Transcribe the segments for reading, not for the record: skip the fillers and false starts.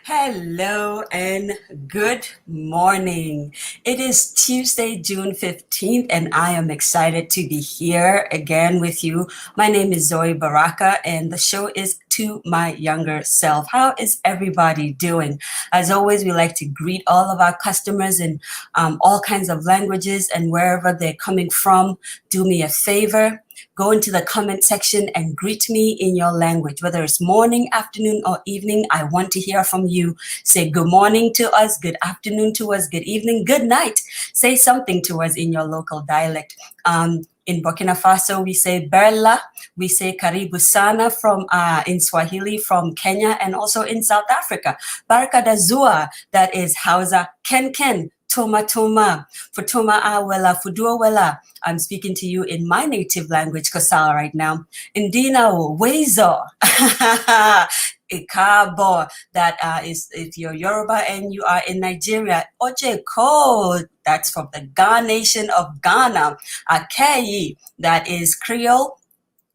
Hello and good morning. It is Tuesday, June 15th, and I am excited to be here again with you. My name is Zoe Baraka, and the show is To My Younger Self. How is everybody doing? As always, we like to greet all of our customers in all kinds of languages, and wherever they're coming from, do me a favor. Go into the comment section and greet me in your language, whether it's morning, afternoon, or evening. I want to hear from you. Say good morning to us, good afternoon to us, good evening, good night. Say something to us in your local dialect. In Burkina Faso, we say Berla, we say Karibu Sana in Swahili from Kenya, and also in South Africa. Baraka da Zua, that is Hausa, Ken Ken, Toma Toma, Futoma Awela, Fudua Wela. I'm speaking to you in my native language, Kasala, right now. Indina Wezo. Ikabo, that is if you're Yoruba and you are in Nigeria. Oje Ko, that's from the Ga nation of Ghana. Akeyi, that is Creole.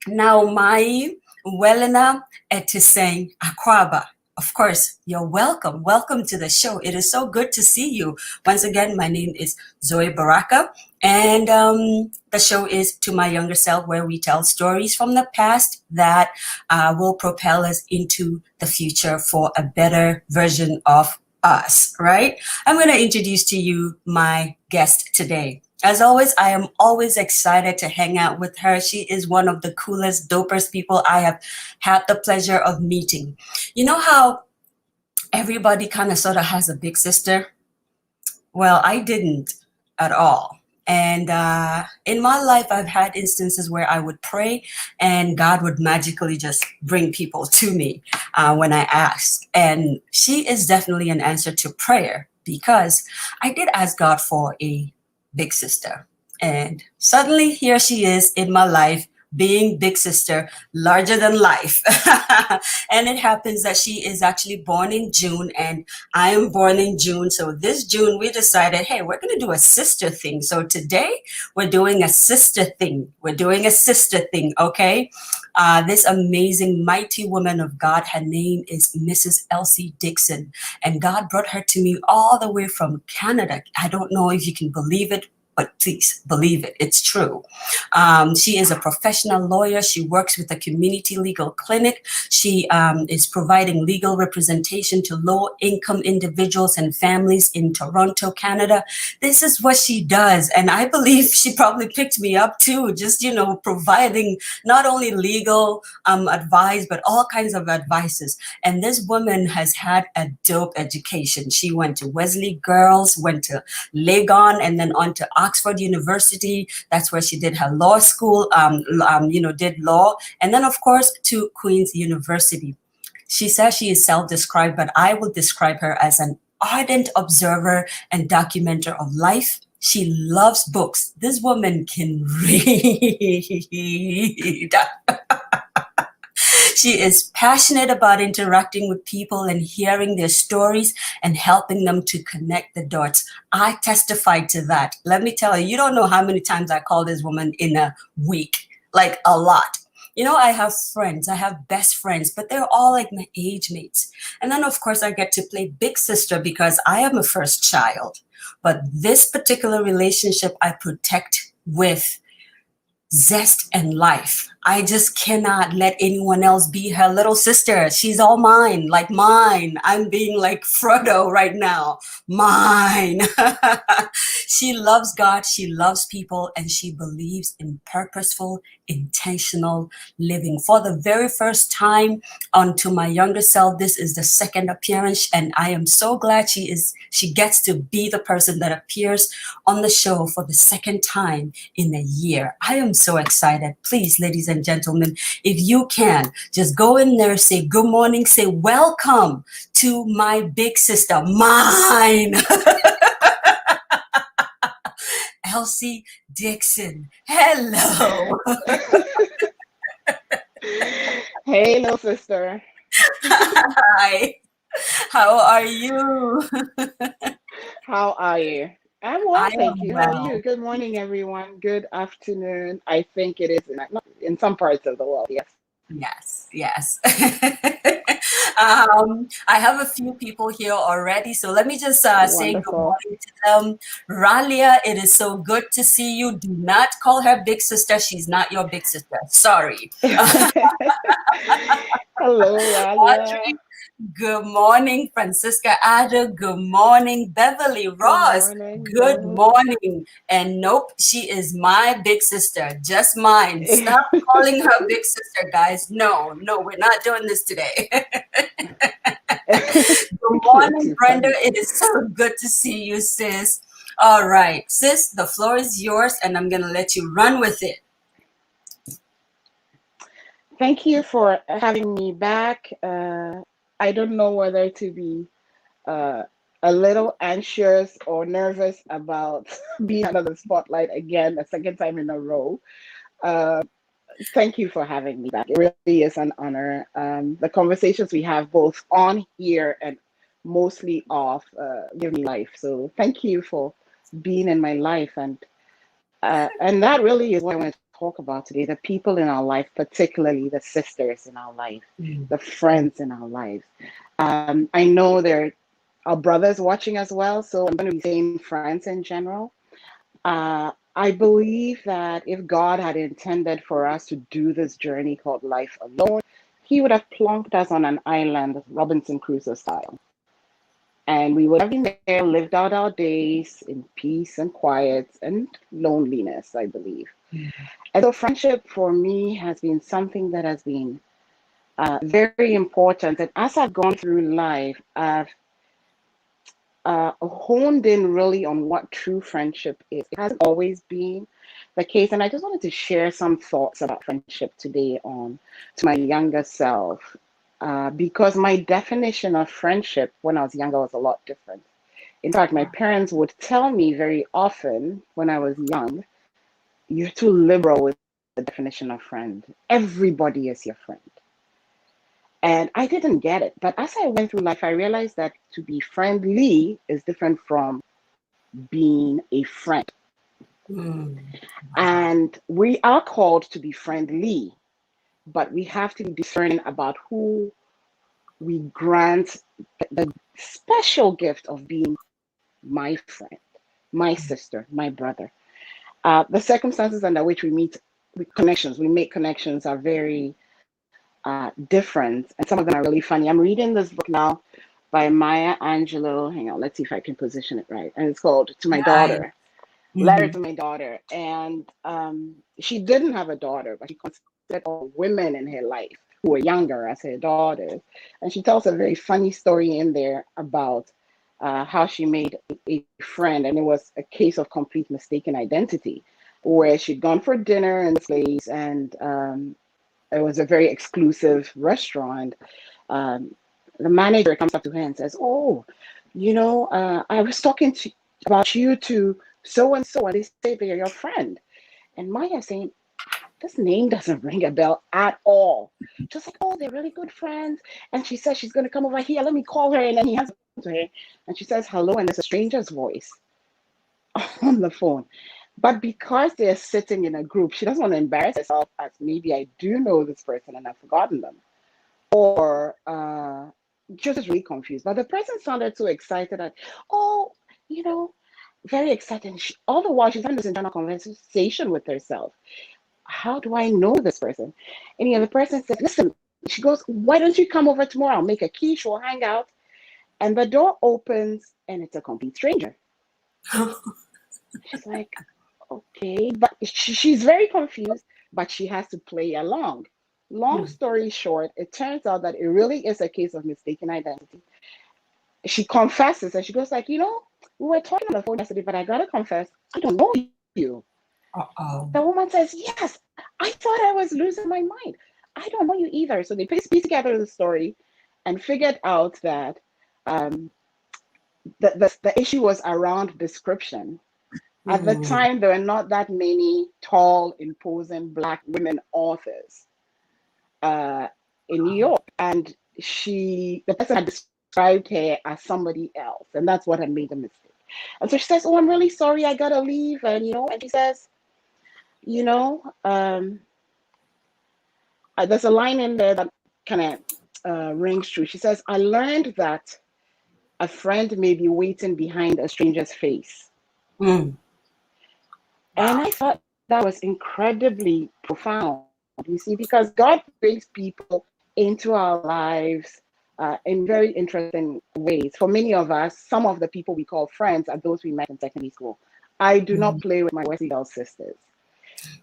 Now Mai, Welena, Etiseng, Akwaba. Of course, you're welcome. Welcome to the show. It is so good to see you. Once again, my name is Zoe Baraka, and the show is To My Younger Self, where we tell stories from the past that will propel us into the future for a better version of us, right? I'm going to introduce to you my guest today. As always, I am always excited to hang out with her. She is one of the coolest, dopest people I have had the pleasure of meeting. You know how everybody kind of sort of has a big sister? Well, I didn't at all. And in my life, I've had instances where I would pray and God would magically just bring people to me when I asked. And she is definitely an answer to prayer, because I did ask God for a big sister. And suddenly here she is in my life, being big sister, larger than life. And it happens that she is actually born in June and I am born in June. So this June we decided, hey, we're going to do a sister thing. So today we're doing a sister thing. We're doing a sister thing, okay? This amazing, mighty woman of God, her name is Mrs. Elsie Dickson. And God brought her to me all the way from Canada. I don't know if you can believe it, but please believe it. It's true. She is a professional lawyer. She works with a community legal clinic. She is providing legal representation to low-income individuals and families in Toronto, Canada. This is what she does. And I believe she probably picked me up too, just, providing not only legal advice, but all kinds of advices. And this woman has had a dope education. She went to Wesley Girls, went to Legon, and then on to Oxford University. That's where she did her law school, did law. And then, of course, to Queen's University. She says she is self-described, but I will describe her as an ardent observer and documenter of life. She loves books. This woman can read. She is passionate about interacting with people and hearing their stories and helping them to connect the dots. I testify to that. Let me tell you, you don't know how many times I call this woman in a week, like a lot. I have friends, I have best friends, but they're all like my age mates. And then, of course, I get to play big sister because I am a first child. But this particular relationship I protect with zest and life. I just cannot let anyone else be her little sister. She's all mine, like mine. I'm being like Frodo right now. Mine. She loves God, she loves people, and she believes in purposeful, intentional living. For the very first time on To My Younger Self, this is the second appearance, and I am so glad she gets to be the person that appears on the show for the second time in a year. I am so excited. Please, ladies and gentlemen, if you can, just go in there, say good morning, say welcome to my big sister, mine. Elsie Dickson. Hello. Hey, little sister. Hi. How are you? How are you? I'm well, I thank am you. How are you? well. Good morning, everyone. Good afternoon. I think it is in some parts of the world. Yes. Yes, yes. I have a few people here already, so let me just say good Wonderful. morning to them. Ralia, it is so good to see you. Do not call her big sister. She's not your big sister. Sorry. Hello, Ralia. Audrey, good morning. Francisca Ada, good morning. Beverly Good Ross, morning, good Beverly. morning. And nope, she is my big sister, just mine. Stop calling her big sister, guys. No, no, we're not doing this today. Good You're morning, too Brenda. funny. It is so good to see you, sis. All right, sis, the floor is yours, and I'm going to let you run with it. Thank you for having me back. I don't know whether to be uh, a little anxious or nervous about being under the spotlight again, a second time in a row. Uh, Thank you for having me back. It really is an honor. The conversations we have both on here and mostly off give me life. So thank you for being in my life, and that really is what I want to talk about today. The people in our life, particularly the sisters in our life, Mm. the friends in our lives. I know there are brothers watching as well, so I'm going to be saying friends in general. I believe that if God had intended for us to do this journey called life alone, He would have plunked us on an island, Robinson Crusoe style. And we would have been there, lived out our days in peace and quiet and loneliness, I believe. And so, friendship for me has been something that has been very important. And as I've gone through life, I've honed in really on what true friendship is. It hasn't always been the case, and I just wanted to share some thoughts about friendship today on to my younger self, because my definition of friendship when I was younger was a lot different. In fact, my parents would tell me very often when I was young, "You're too liberal with the definition of friend. Everybody is your friend." And I didn't get it. But as I went through life, I realized that to be friendly is different from being a friend. Mm. And we are called to be friendly, but we have to be discerning about who we grant the special gift of being my friend, my sister, my brother. The circumstances under which we meet we make connections are very different, and some of them are really funny. I'm reading this book now by Maya Angelou. Hang on, let's see if I can position it right. And it's called To My Nice. Daughter, Letter Mhm. to My Daughter. And she didn't have a daughter, but she considered all women in her life who were younger as her daughters. And she tells a very funny story in there about how she made a friend, and it was a case of complete mistaken identity, where she'd gone for dinner in this place, and it was a very exclusive restaurant. Um, the manager comes up to her and says, "Oh, I was talking about you to so and so, and they say they're your friend." And Maya's saying, "This name doesn't ring a bell at all." Just like, "Oh, they're really good friends." And she says she's going to come over here. Let me call her. And then he has to her, and she says hello, and there's a stranger's voice on the phone. But because they're sitting in a group, she doesn't want to embarrass herself as maybe I do know this person and I've forgotten them. Or she was just really confused. But the person sounded so excited that, "Oh, you know, very excited." And all the while, she's having this internal conversation with herself. How do I know this person? And the person says, "Listen," she goes, "why don't you come over tomorrow? I'll make a quiche, we'll hang out." And the door opens and it's a complete stranger. She's like, "Okay." But she's very confused, but she has to play along. Long Mm. story short, it turns out that it really is a case of mistaken identity. She confesses and she goes like, "We were talking on the phone yesterday, but I gotta confess, I don't know you." Uh-oh. The woman says, "Yes, I thought I was losing my mind. I don't know you either." So they piece together the story and figured out that um, the issue was around description. At the Mm. time, there were not that many tall, imposing Black women authors uh, in New York. And the person had described her as somebody else. And that's what had made the mistake. And so she says, "Oh, I'm really sorry. I got to leave." And she says, you know, um, there's a line in there that kind of rings true. She says, I learned that a friend may be waiting behind a stranger's face. Mm. And Wow. I thought that was incredibly profound, you see, because God brings people into our lives in very interesting ways. For many of us, some of the people we call friends are those we met in secondary school. I do not Mm. play with my Wesley Girl sisters.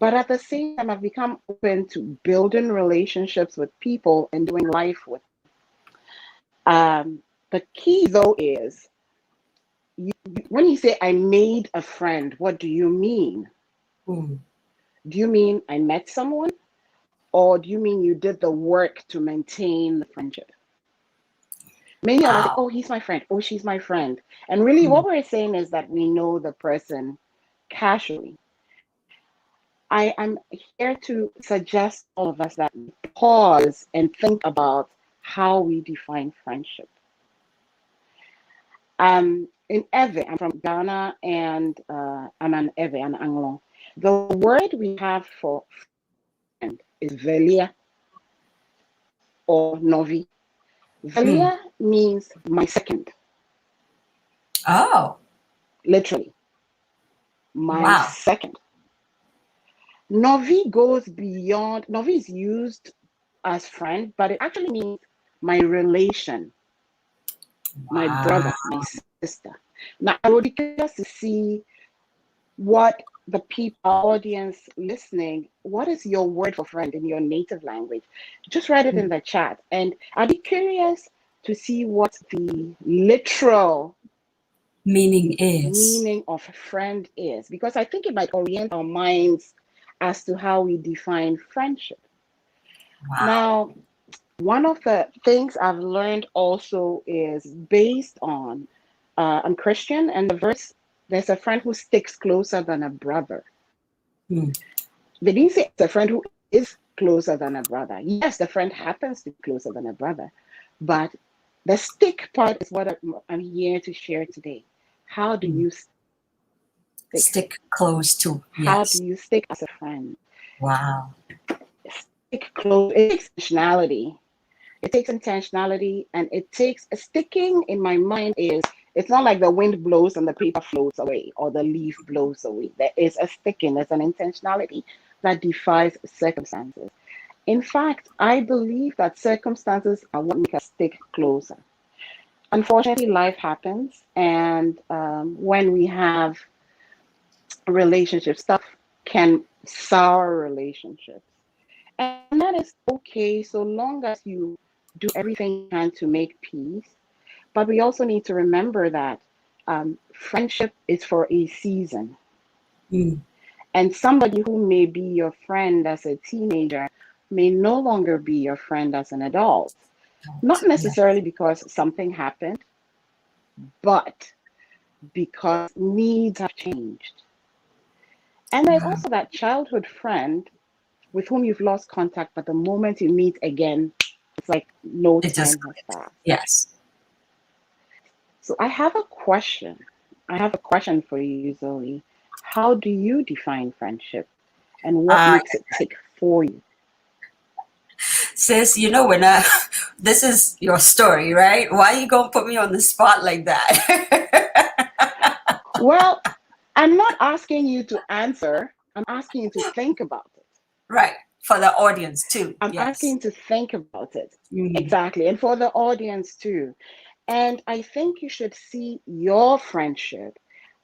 But at the same time, I've become open to building relationships with people and doing life with. The key, though, is when you say I made a friend, what do you mean? Mm. Do you mean I met someone? Or do you mean you did the work to maintain the friendship? Many of us say, Wow. oh, he's my friend. Oh, she's my friend. And really, Mm. what we're saying is that we know the person casually. I am here to suggest all of us that we pause and think about how we define friendship. In Ewe, I'm from Ghana, and I'm an Ewe, an Anglo. The word we have for friend is velia or novi. Mm. Velia means my second, Oh, literally, my wow. second. Novi goes beyond, Novi is used as friend, but it actually means my relation, my Wow. brother, my sister. Now, I would be curious to see what the people, our audience listening, what is your word for friend in your native language? Just write it in Mm. the chat. And I'd be curious to see what the literal Meaning is. meaning of friend is, because I think it might orient our minds as to how we define friendship. Wow. Now, one of the things I've learned also is based on I'm Christian, and the verse, there's a friend who sticks closer than a brother. Mm. They didn't say it's a friend who is closer than a brother. Yes, the friend happens to be closer than a brother, but the stick part is what I'm here to share today. How do Mm. you stick? Stick close to. How do Yes. you stick as a friend? Wow. Stick close. It takes intentionality. It takes intentionality, and it takes a sticking. In my mind, is it's not like the wind blows and the paper floats away or the leaf blows away. There is a sticking. There's an intentionality that defies circumstances. In fact, I believe that circumstances are what make us stick closer. Unfortunately, life happens, and when we have relationships, stuff can sour relationships. And that is okay so long as you do everything you can to make peace. But we also need to remember that friendship is for a season. Mm. And somebody who may be your friend as a teenager may no longer be your friend as an adult. Not Yeah. necessarily because something happened, but because needs have changed. And there's Wow. also that childhood friend with whom you've lost contact, but the moment you meet again, it's like no It just time has clicked. passed. Yes. So I have a question. I have a question for you, Zoe. How do you define friendship and what Uh, makes it tick for you? sis, when this is your story, right? Why you gonna put me on the spot like that? Well, I'm not asking you to answer, I'm asking you to think about it. Right. For the audience too. I'm Yes. asking you to think about it. Mm. Exactly. And for the audience too. And I think you should see your friendship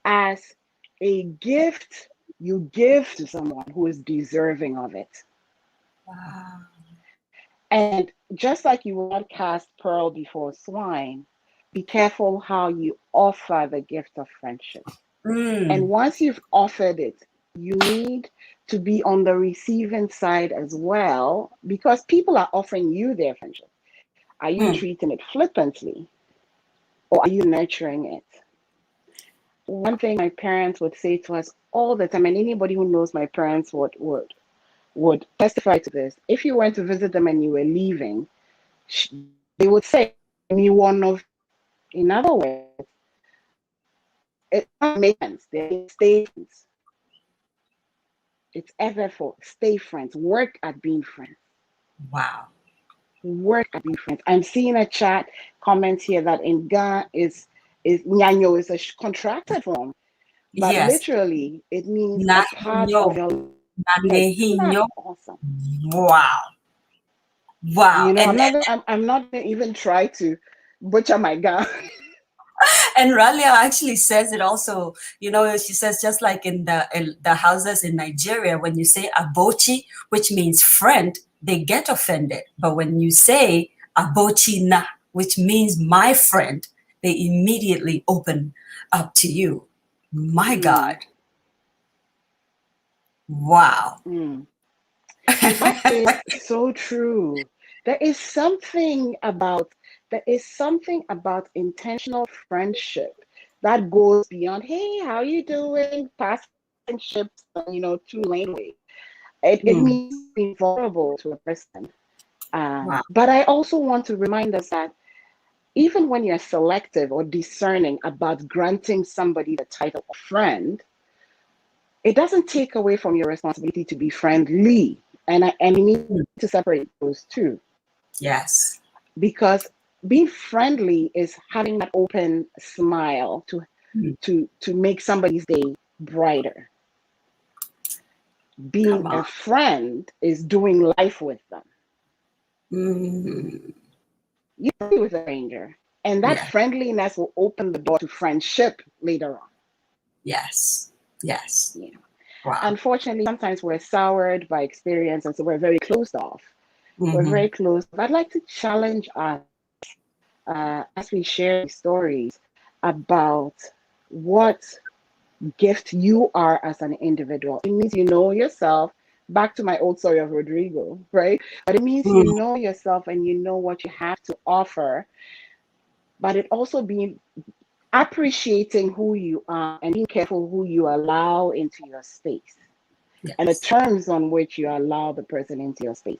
as a gift you give to someone who is deserving of it. Wow. And just like you will not cast pearl before swine, be careful how you offer the gift of friendship. And Mm. once you've offered it, you need to be on the receiving side as well, because people are offering you their friendship. Are you Mm. treating it flippantly or are you nurturing it? One thing my parents would say to us all the time, and anybody who knows my parents would testify to this. If you went to visit them and you were leaving, they would say, "Me one of." In other words, it's not maintenance. They stay friends. It's ever for stay friends. Work at being friends. Wow. work at being friends. I'm seeing a chat comment here that in Ghana is Nyanyo is a contracted form, but Yes. literally it means a part Nahinyo. of your leg. Isn't that Nahinyo. awesome? Wow. Wow. You know, I'm not gonna even try to butcher my Ghana. And Ralia actually says it also, she says just like in the houses in Nigeria, when you say abochi, which means friend, they get offended. But when you say abochi na, which means my friend, they immediately open up to you. My God. Wow. That is so true. There is something about intentional friendship that goes beyond, hey, how you doing? Past friendships, two language. It means being vulnerable to a person. Wow. But I also want to remind us that even when you're selective or discerning about granting somebody the title of friend, it doesn't take away from your responsibility to be friendly. And you need to separate those two. Yes. Because being friendly is having that open smile to make somebody's day brighter. Being a friend is doing life with them. You play with a stranger, and that friendliness will open the door to friendship later on. Yes. Yes. You know. Wow. Unfortunately, sometimes we're soured by experience, and so we're very closed off. We're very closed. I'd like to challenge us as we share these stories about what gift you are as an individual. It means you know yourself. Back to my old story of Rodrigo, right? But it means you know yourself and you know what you have to offer. But it also being appreciating who you are and being careful who you allow into your space and the terms on which you allow the person into your space.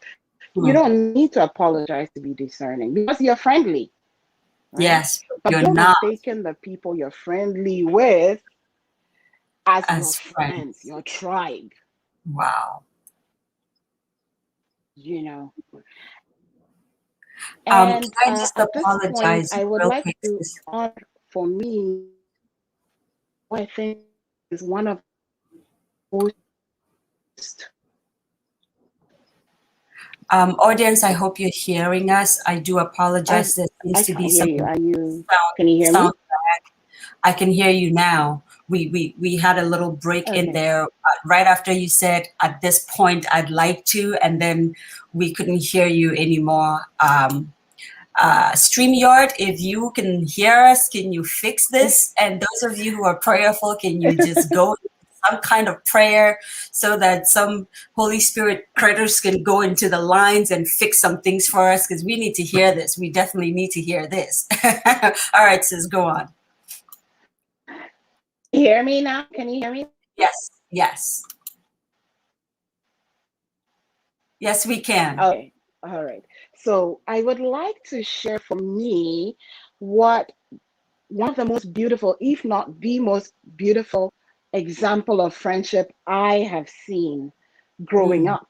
You don't need to apologize to be discerning because you're friendly. Right? Yes, but you're don't not mistaken the people you're friendly with as your as friends, friends. your tribe. Wow. And Can I just at this point, apologize I would real like quick? to honor, for me, what I think is one of the most Audience, I hope you're hearing us. I do apologize. There seems I to be can't hear some you. sound, Can you hear me? sound back. I can hear you now. We had a little break in Okay. there right after you said, at this point, I'd like to, and then we couldn't hear you anymore. StreamYard, if you can hear us, can you fix this? And those of you who are prayerful, can you just go some kind of prayer so that some Holy Spirit critters can go into the lines and fix some things for us? Because we need to hear this. We definitely need to hear this. All right, sis, go on. Hear me now? Can you hear me? Yes, yes. Yes, we can. Okay. All right. So I would like to share for me what one of the most beautiful, if not the most beautiful example of friendship I have seen growing up.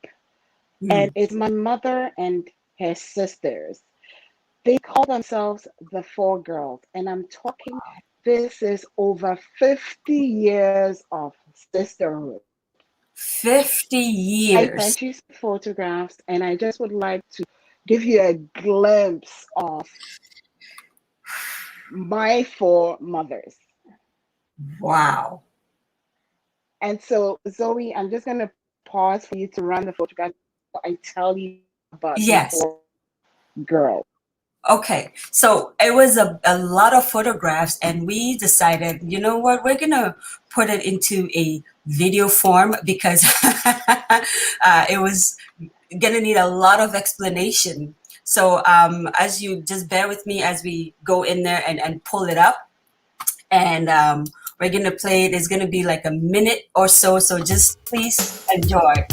And it's my mother and her sisters. They call themselves the Four Girls. And I'm talking, this is over 50 years of sisterhood. 50 I years. sent you photographs, and I just would like to give you a glimpse of my four mothers. Wow. And so, Zoe, I'm just going to pause for you to run the photograph. I tell you about the Yes. four girls. Okay, so it was a lot of photographs, and we decided, you know what, we're gonna put it into a video form because it was gonna need a lot of explanation. So as you just bear with me as we go in there and pull it up, and we're gonna play it. It's gonna be like a minute or so, so just please enjoy.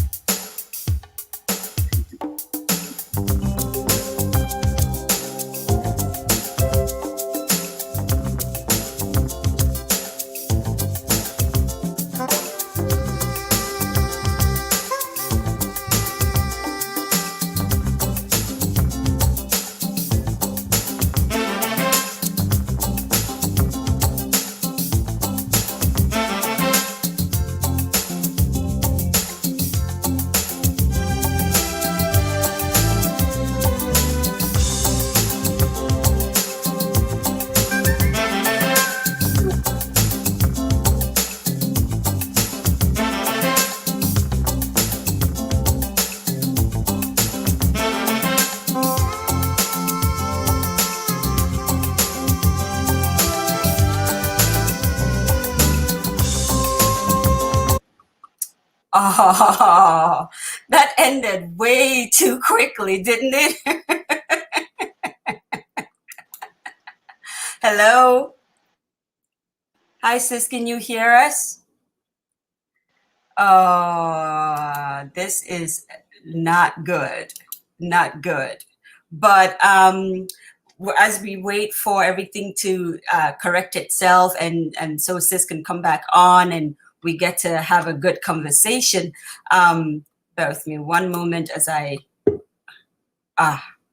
Oh, that ended way too quickly, didn't it? Hello? Hi, sis, can you hear us? This is not good. Not good. But as we wait for everything to correct itself and so sis can come back on and we get to have a good conversation, bear with me one moment as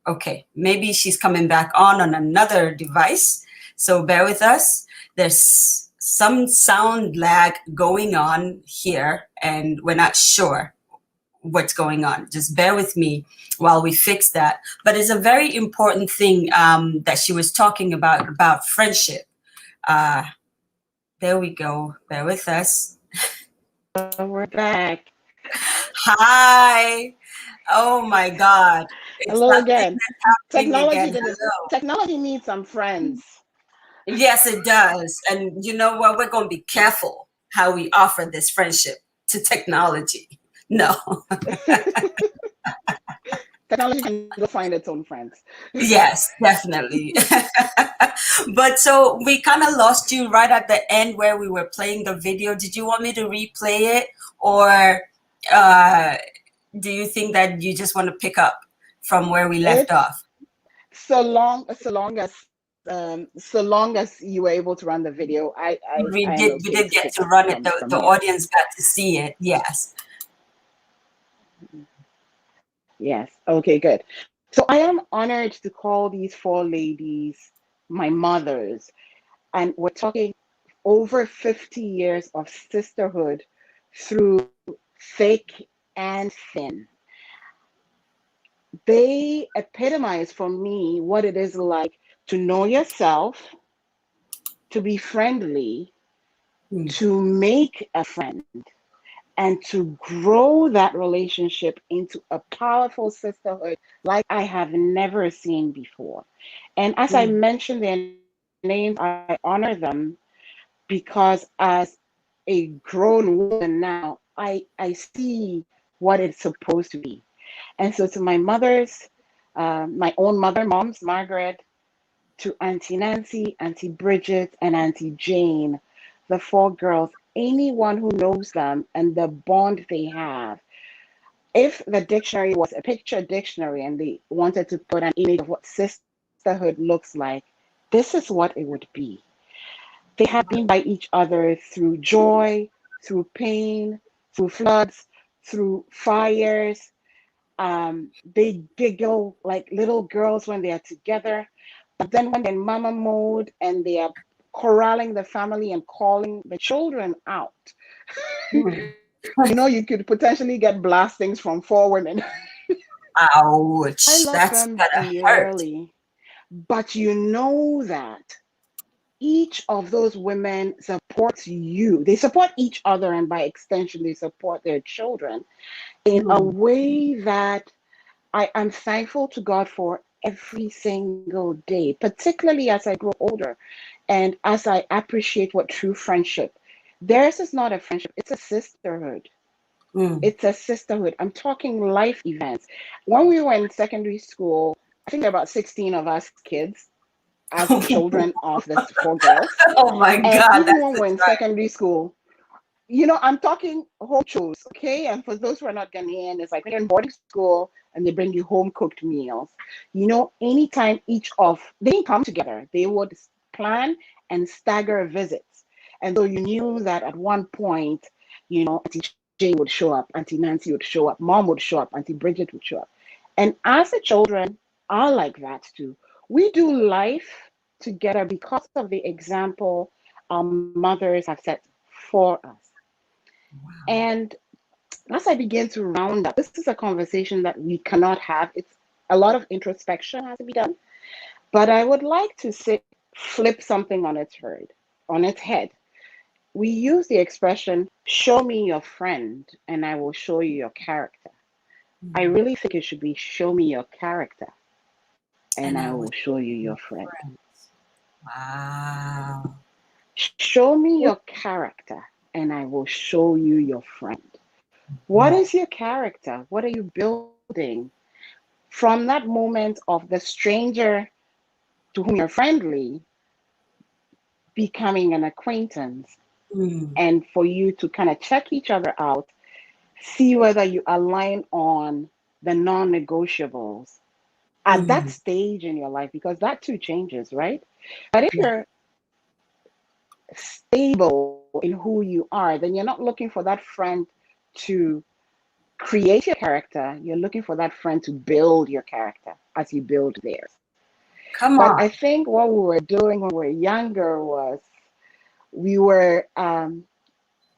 okay, maybe she's coming back on another device. So bear with us. There's some sound lag going on here, and we're not sure what's going on. Just bear with me while we fix that. But it's a very important thing that she was talking about friendship. Uh, there we go. Bear with us. We're back. Hi. Oh my God. It's Hello that thing again. that's happening Technology again. didn't. Hello. Technology needs some friends. Yes, it does. And you know what? We're going to be careful how we offer this friendship to technology. No. Technology can go find its own friends. Yes, definitely. But so we kind of lost you right at the end where we were playing the video. Did you want me to replay it, or uh, do you think that you just want to pick up from where we left It's off? so long as you were able to run the video, I am We okay did to get pick to up run it. The from here. audience got to see it. Yes. Yes. Okay, good. So I am honored to call these four ladies my mothers, and we're talking over 50 years of sisterhood through thick and thin. They epitomize for me what it is like to know yourself, to be friendly, Mm, to make a friend, and to grow that relationship into a powerful sisterhood like I have never seen before. And as I mm, mentioned their names, I honor them because as a grown woman now, I see what it's supposed to be. And so to my mothers, my own mother, moms, Margaret, to Auntie Nancy, Auntie Bridget, and Auntie Jane, the four girls, anyone who knows them and the bond they have. If the dictionary was a picture dictionary and they wanted to put an image of what sisterhood looks like, this is what it would be. They have been by each other through joy, through pain, through floods, through fires. They giggle like little girls when they are together. But then when they're in mama mode and they are corralling the family and calling the children out, mm. you could potentially get blastings from four women. I Ouch. love That's them gotta hurt. dearly, but you know that each of those women supports you. They support each other, and by extension, they support their children in a Mm, way that I am thankful to God for every single day, particularly as I grow older and as I appreciate what true friendship. Theirs is not a friendship, it's a sisterhood. mm. It's a sisterhood. I'm talking life events. When we were in secondary school, I think there were about 16 of us kids as children of the four girls. Oh my And God, even that's when the we're in drive. secondary school, I'm talking home chores, okay? And for those who are not Ghanaian, it's like when you're in boarding school and they bring you home cooked meals. Anytime they didn't come together, they would plan and stagger visits. And so you knew that at one point, Auntie Jane would show up, Auntie Nancy would show up, Mom would show up, Auntie Bridget would show up. And as the children are like that too. We do life together because of the example our mothers have set for us. Wow. And as I begin to round up, this is a conversation that we cannot have. It's a lot of introspection has to be done. But I would like to flip something on its head. We use the expression, show me your friend and I will show you your character. I Mm. really think it should be show me your character and And I I will was show you your friend. friends. Wow. Show me your character and I will show you your friend. What is your character? What are you building? From that moment of the stranger to whom you're friendly becoming an acquaintance, Mm, and for you to kind of check each other out, see whether you align on the non-negotiables at that mm, stage in your life, because that too changes, right? But if yeah. you're stable in who you are, then you're not looking for that friend to create your character. You're looking for that friend to build your character as you build theirs. Come But on. I think what we were doing when we were younger was we were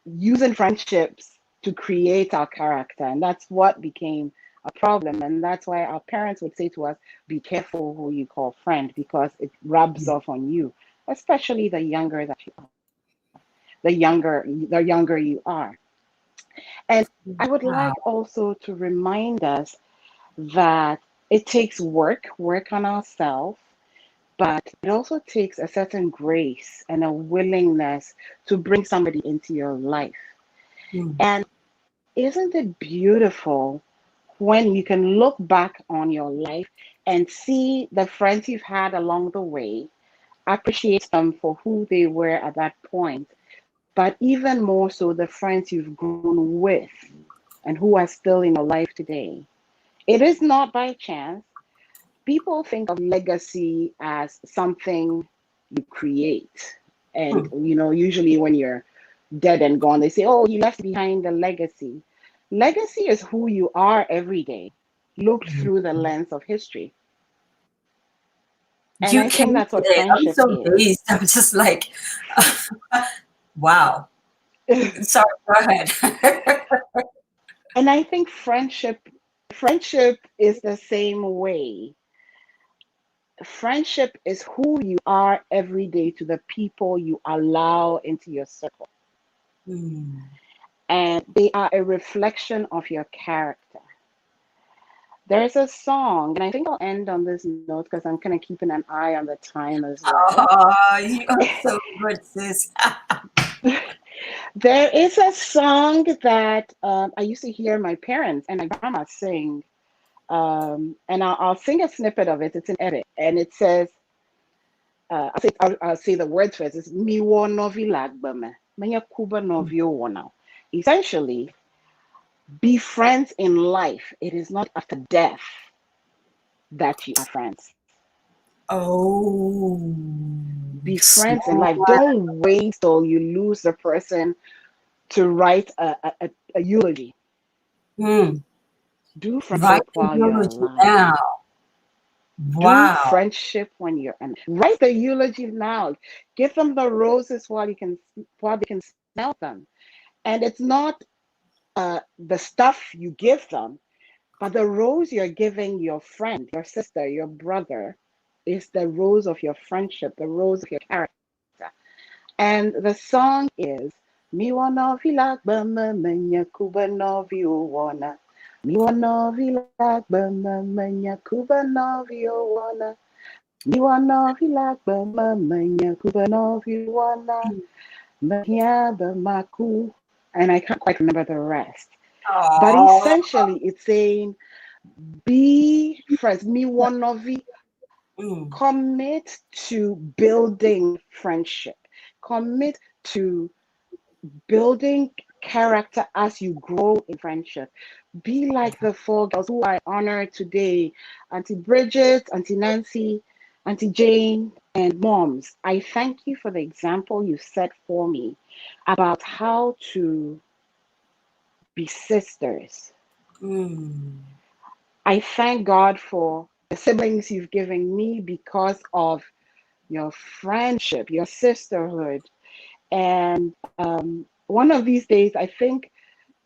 using friendships to create our character. And that's what became a problem. And that's why our parents would say to us, be careful who you call friend, because it rubs off on you, especially the younger that you are, the younger you are. And I would Wow. like also to remind us that it takes work on ourselves, but it also takes a certain grace and a willingness to bring somebody into your life. Mm, And isn't it beautiful when you can look back on your life and see the friends you've had along the way, appreciate them for who they were at that point, but even more so the friends you've grown with and who are still in your life today. It is not by chance. People think of legacy as something you create. And, mm, usually when you're dead and gone, they say, oh, he left behind a legacy. Legacy is who you are every day, looked mm. through the lens of history. And You I think came that's what today. I'm friendship so is. dazed. I'm just like, wow. Sorry, go ahead. And I think friendship is the same way. Friendship is who you are every day to the people you allow into your circle. Mm. And they are a reflection of your character. There's a song, and I think I'll end on this note because I'm kind of keeping an eye on the time as well. Oh, you are so good, sis. There is a song that I used to hear my parents and my grandma sing, and I'll sing a snippet of it. It's an edit, and it says, I'll say the words first. It's "Mi wo novi lagbame, menya kuba novio wona." Essentially, be friends in life. It is not after death that you are friends. Oh, Be friends in life. snap. Don't wait till you lose the person to write a eulogy. Mm. Do Write friendship the while you're eulogy alive. now. Do Wow. friendship when you're in. Write the eulogy now. Give them the roses while they can smell them. And it's not the stuff you give them, but the rose you're giving your friend, your sister, your brother, is the rose of your friendship, the rose of your character. And the song is Miwana Vila Bama Menya Kuba Novio Wana. Miwana Vila Bama Menya Kuba Novio Wana. Miwana Vila Bama Menya Kuba Novio Wana. Manya Bamaku. And I can't quite remember the rest. But Oh. essentially, it's saying be friends. Me one of you Mm. commit to building friendship. Commit to building character as you grow in friendship. Be like the four girls who I honor today: Auntie Bridget, Auntie Nancy, Auntie Jane, and moms. I thank you for the example you set for me about how to be sisters. Mm. I thank God for the siblings you've given me because of your friendship, your sisterhood. And one of these days, I think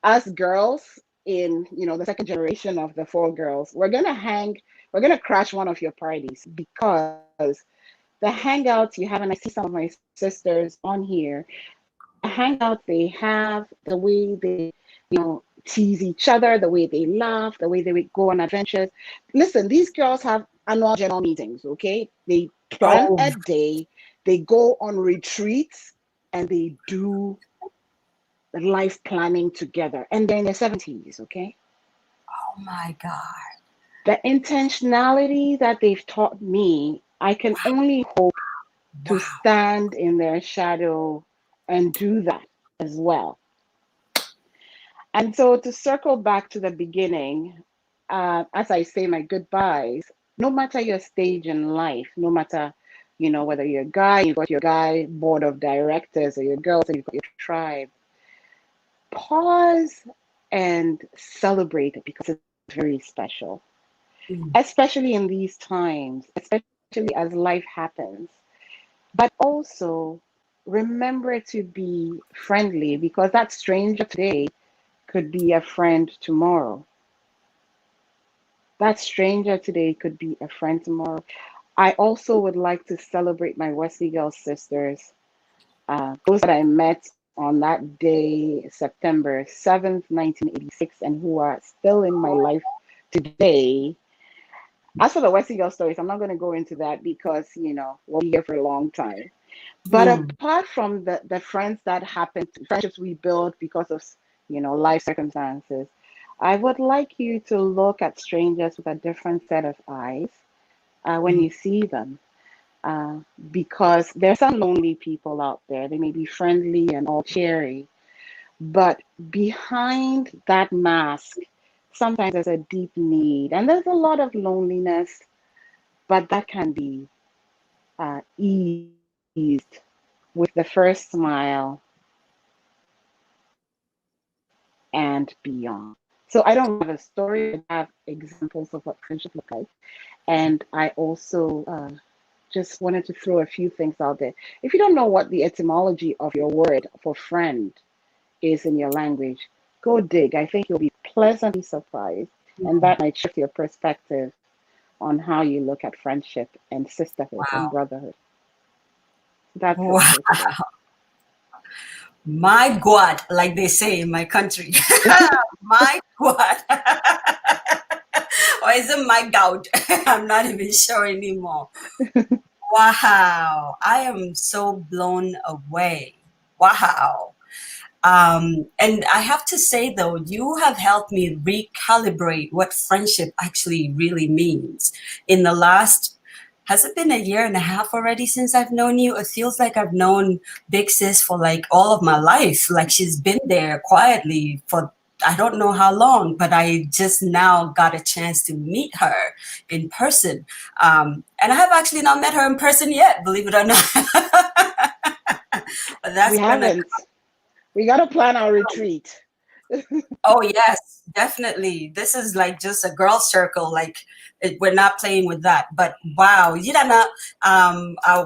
us girls in the second generation of the four girls, we're gonna crash one of your parties, because the hangouts you have, and I see some of my sisters on here, the hangout they have, the way they tease each other, the way they laugh, the way they would go on adventures. Listen, these girls have annual general meetings, okay? They plan Oh, a day, they go on retreats, and they do life planning together, and they're in their 70s, okay? Oh my God. The intentionality that they've taught me, I can only hope to Wow. stand in their shadow and do that as well. And so to circle back to the beginning, as I say my goodbyes, no matter your stage in life, no matter, whether you're a guy, you've got your guy board of directors, or your girls, and you've got your tribe, pause and celebrate it because it's very special, Mm. especially in these times, especially as life happens. But also remember to be friendly because that stranger today could be a friend tomorrow. That stranger today could be a friend tomorrow. I also would like to celebrate my Wesley Girl sisters, those that I met on that day, September 7th, 1986, and who are still in my life today. As for the Wesley Girl stories, I'm not going to go into that because, we'll be here for a long time. But Mm. apart from the friends that happened, friendships we built because of, life circumstances, I would like you to look at strangers with a different set of eyes when Mm. you see them. Uh, because there are some lonely people out there. They may be friendly and all cheery, but behind that mask, sometimes there's a deep need, and there's a lot of loneliness, but that can be eased with the first smile and beyond. So I don't have a story, I have examples of what friendship look like. And I also just wanted to throw a few things out there. If you don't know what the etymology of your word for friend is in your language, go dig. I think you'll be pleasantly surprised, and that might shift your perspective on how you look at friendship and sisterhood and Wow. brotherhood. That's it Wow. for today. My God, like they say in my country. My God. Or is it my gout? I'm not even sure anymore. Wow. I am so blown away. Wow. And I have to say, though, you have helped me recalibrate what friendship actually really means. In the last, has it been a year and a half already since I've known you? It feels like I've known Big Sis for like all of my life. Like she's been there quietly for I don't know how long, but I just now got a chance to meet her in person. And I have actually not met her in person yet, believe it or not. But We that's gonna haven't. We got to plan our retreat. Oh yes, definitely. This is like just a girl circle. Like we're not playing with that. But wow, Yidana,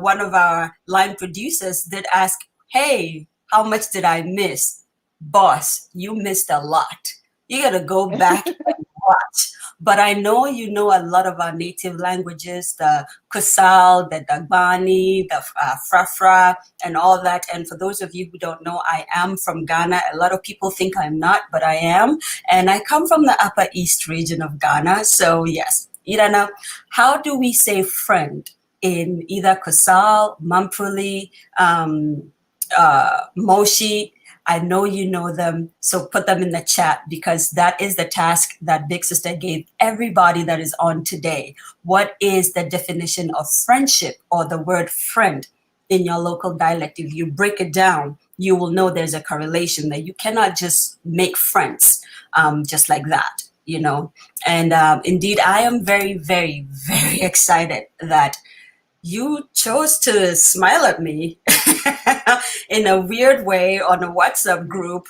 one of our line producers did ask, "Hey, how much did I miss, boss? You missed a lot. You gotta go back and watch." But I know you know a lot of our native languages, the Kusal, the Dagbani, the Frafra, and all that. And for those of you who don't know, I am from Ghana. A lot of people think I'm not, but I am. And I come from the Upper East region of Ghana. So, yes, Irana, how do we say friend in either Kusal, Mampuli, Moshi? I know you know them, so put them in the chat because that is the task that Big Sister gave everybody that is on today. What is the definition of friendship or the word friend in your local dialect? If you break it down, you will know there's a correlation that you cannot just make friends just like that, you know. And indeed, I am very, very, very excited that you chose to smile at me in a weird way on a WhatsApp group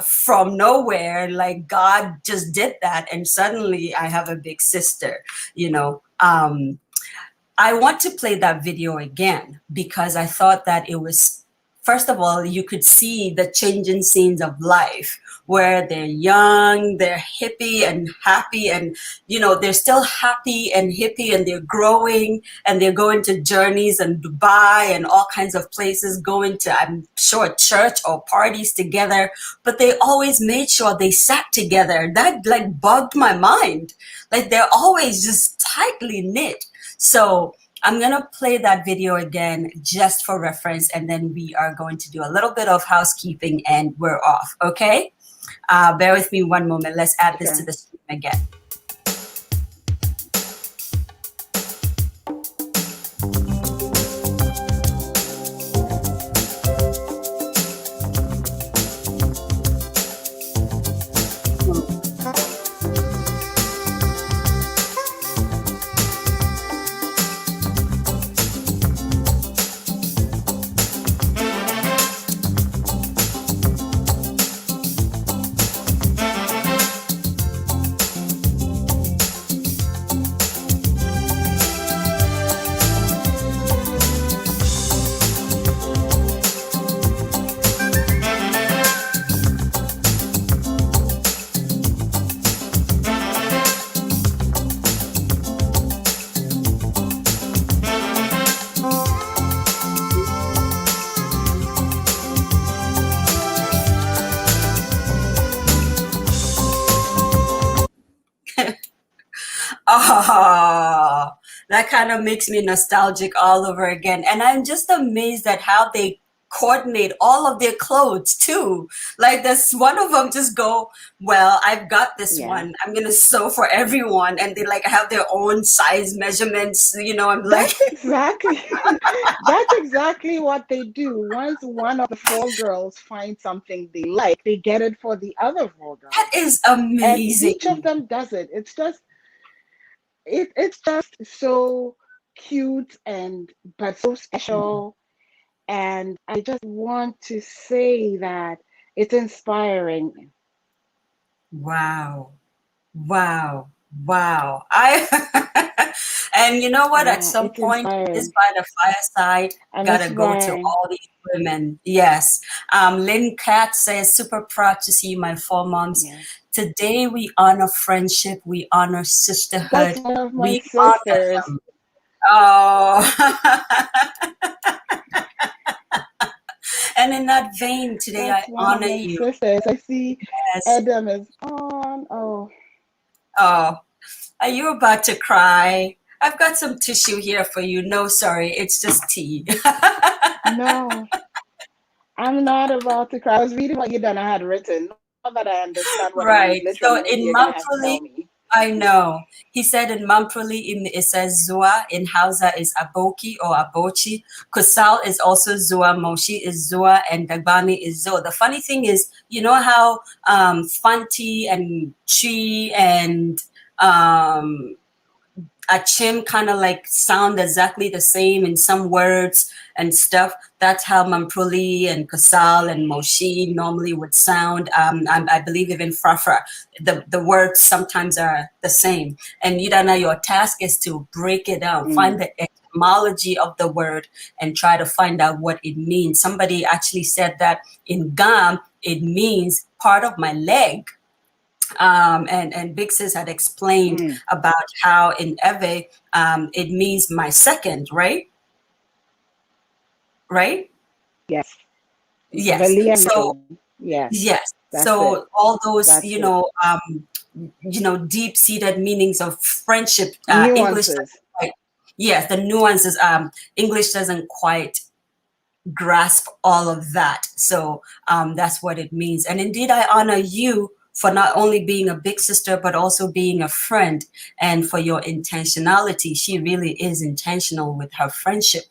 from nowhere. Like God just did that, and suddenly I have a big sister, you know. I want to play that video again because I thought that it was, first of all, you could see the changing scenes of life where they're young, they're hippie and happy, and you know, they're still happy and hippie and they're growing and they're going to journeys and Dubai and all kinds of places, going to, I'm sure, church or parties together, but they always made sure they sat together. That like bugged my mind. Like they're always just tightly knit. So I'm going to play that video again just for reference, and then we are going to do a little bit of housekeeping and we're off, okay? Bear with me one moment. Let's add this to Sure. the stream again. Oh, that kind of makes me nostalgic all over again. And I'm just amazed at how they coordinate all of their clothes too. Like this one of them just go, well, I've got this Yeah. one. I'm gonna sew for everyone. And they like have their own size measurements. I'm like, That's exactly what they do. Once one of the four girls finds something they like, they get it for the other four girls. that is And each of amazing. them does it. It's just so cute and but so special. And I just want to say that it's inspiring. Wow. Wow. Wow. I and you know what? At Yeah, some it's point, this inspiring. by the fireside, I'm gotta go to inspiring. all these women. Yes. Lynn Cat says, super proud to see my four moms. Yes. Today we honor friendship, we honor That's sisterhood, one of my we honor sisters. them. Oh, and in that vein, today I That's one of honor my you. sisters. I see Yes. Adam is on. Oh, Oh, are you about to cry? I've got some tissue here for you. No, sorry, it's just tea. no, I'm not about to cry. I was reading what you done. I had written. Now that I understand what it means Right. So literally, maybe in you're gonna have to tell Mampruli, me. I know. He said in Mampruli, it says Zua. In Hausa is Aboki or Abochi. Kusal is also Zua. Moshi is Zua. And Dagbani is Zo. The funny thing is, you know how Fanti and Chi and um, Achim kind of like sound exactly the same in some words and stuff. That's how Mampruli and Kasal and Moshi normally would sound. I believe even Frafra, the words sometimes are the same. And Yidana, your task is to break it down, find Mm. the etymology of the word and try to find out what it means. Somebody actually said that in Gam, it means part of my leg. And Big Sis had explained Mm. about how in Eve it means my second, right? Right? Yes. Yes. So Valiente. Yes, yes. that's it. So all those, That's it. deep-seated meanings of friendship, English doesn't Nuances. quite, yes, the nuances, English doesn't quite grasp all of that. So that's what it means. And indeed, I honor you for not only being a big sister, but also being a friend and for your intentionality. She really is intentional with her friendship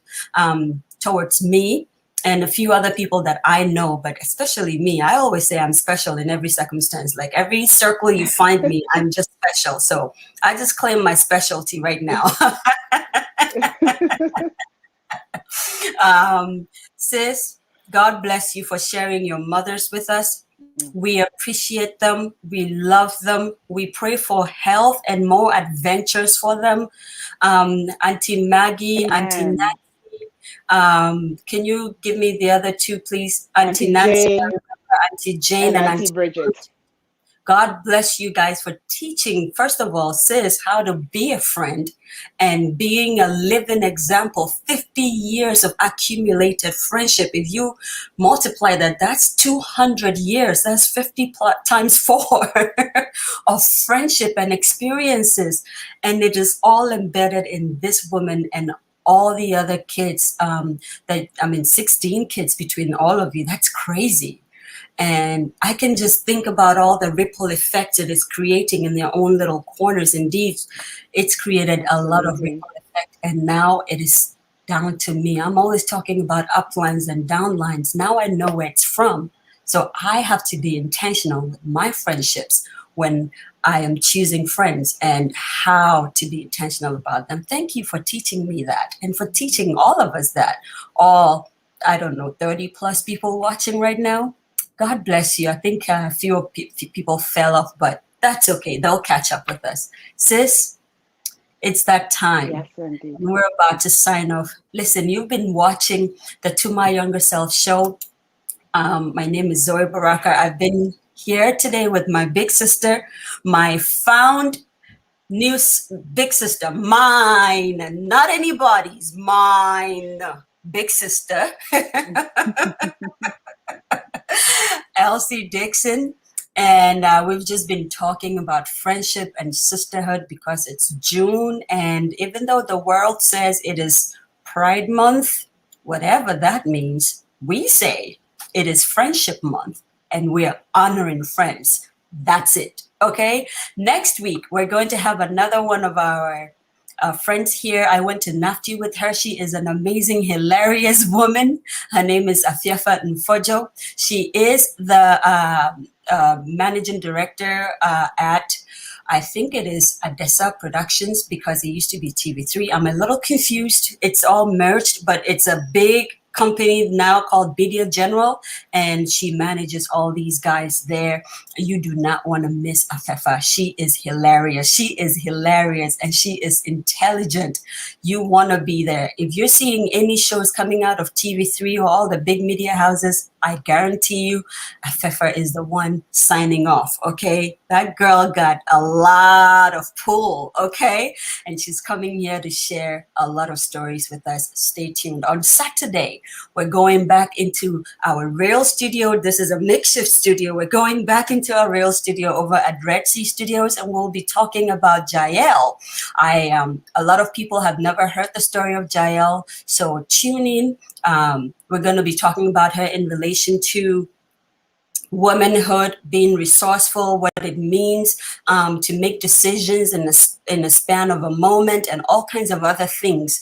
towards me and a few other people that I know, but especially me. I always say I'm special in every circumstance. Like every circle you find me, I'm just special. So I just claim my specialty right now. Sis, God bless you for sharing your mothers with us. We appreciate them. We love them. We pray for health and more adventures for them. Auntie Maggie, Auntie Amen. Nancy. Can you give me the other two, please? Auntie Auntie Nancy, I Jane remember Auntie Jane and and Auntie Auntie Bridget. Ruth. God bless you guys for teaching, first of all, sis, how to be a friend and being a living example. 50 years of accumulated friendship. If you multiply that, that's 200 years. That's 50 times 4 of friendship and experiences. And it is all embedded in this woman and all the other kids, 16 kids between all of you. That's crazy. And I can just think about all the ripple effect it is creating in their own little corners. Indeed, it's created a lot of Absolutely. ripple effect. And now it is down to me. I'm always talking about uplines and downlines. Now I know where it's from. So I have to be intentional with my friendships when I am choosing friends and how to be intentional about them. Thank you for teaching me that and for teaching all of us that. All, I don't know, 30 plus people watching right now. God bless you. I think a few people fell off, but that's okay. They'll catch up with us. Sis, it's that time. Yes, indeed. And we're about to sign off. Listen, you've been watching the To My Younger Self show. My name is Zoe Baraka. I've been here today with my big sister, my found new big sister, mine, not anybody's, mine, big sister. Elsie Dickson. And we've just been talking about friendship and sisterhood because it's June. And even though the world says it is Pride Month, whatever that means, we say it is Friendship Month and we are honoring friends. That's it. Okay. Next week, we're going to have another one of our friends here. I went to NAFTI with her. She is an amazing, hilarious woman. Her name is Afiafa Nfojo. She is the managing director at, I think it is Adessa Productions because it used to be TV3. I'm a little confused. It's all merged, but it's a big company now called Bidia General, and she manages all these guys there. You do not want to miss Afefa. She is hilarious. She is hilarious and she is intelligent. You want to be there. If you're seeing any shows coming out of TV3 or all the big media houses, I guarantee you Afefa is the one signing off, okay? That girl got a lot of pull, okay? And she's coming here to share a lot of stories with us. Stay tuned. On Saturday, we're going back into our real studio. This is a makeshift studio. We're going back into our real studio over at Red Sea Studios, and we'll be talking about Jael. A lot of people have never heard the story of Jael, so tune in. We're going to be talking about her in relation to womanhood, being resourceful, what it means to make decisions in the span of a moment, and all kinds of other things.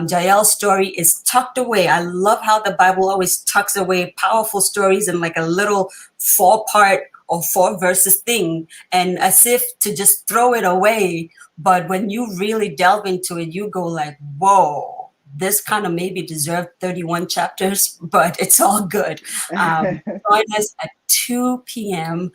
Jael's story is tucked away. I love how the Bible always tucks away powerful stories in like a little 4-part or 4 verses thing, and as if to just throw it away. But when you really delve into it, you go like, whoa. This kind of maybe deserved 31 chapters, but it's all good. Join us at 2 p.m.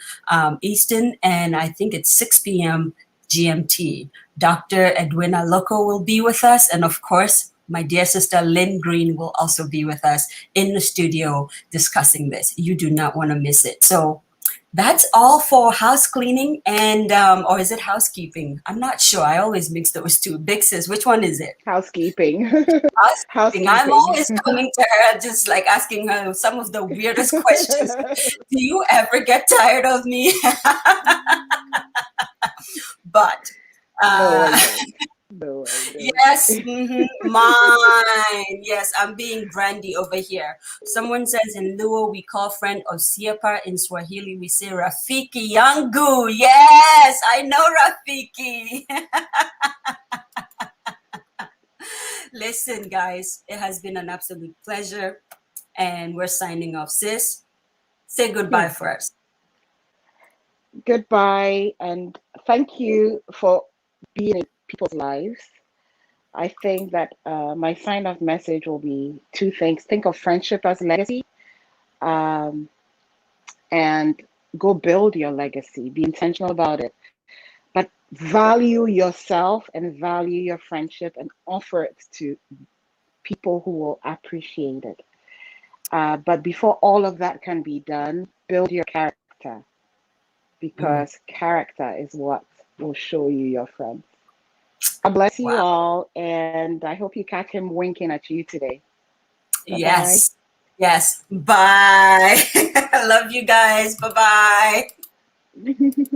Eastern, and I think it's 6 p.m. GMT. Dr. Edwina Loco will be with us, and of course, my dear sister Lynn Green will also be with us in the studio discussing this. You do not want to miss it. So that's all for house cleaning and, or is it housekeeping? I'm not sure. I always mix those two. Big sis, which one is it? Housekeeping. Housekeeping. I'm Housekeeping. always coming to her, just like asking her some of the weirdest questions. Do you ever get tired of me? But No, I don't. No, I don't. yes, mine. Yes, I'm being brandy over here. Someone says in Luo we call friend Osiapa. In Swahili we say Rafiki yangu. Yes, I know Rafiki. Listen, guys, it has been an absolute pleasure, and we're signing off. Sis, say goodbye for us. Goodbye, and thank you for being in people's lives. I think that my sign-off message will be 2 things. Think of friendship as legacy, and go build your legacy. Be intentional about it. But value yourself and value your friendship and offer it to people who will appreciate it. But before all of that can be done, build your character, because character is what will show you your friends. God bless you all, and I hope you catch him winking at you today. Bye-bye. Yes. Yes. Bye. I love you guys. Bye-bye.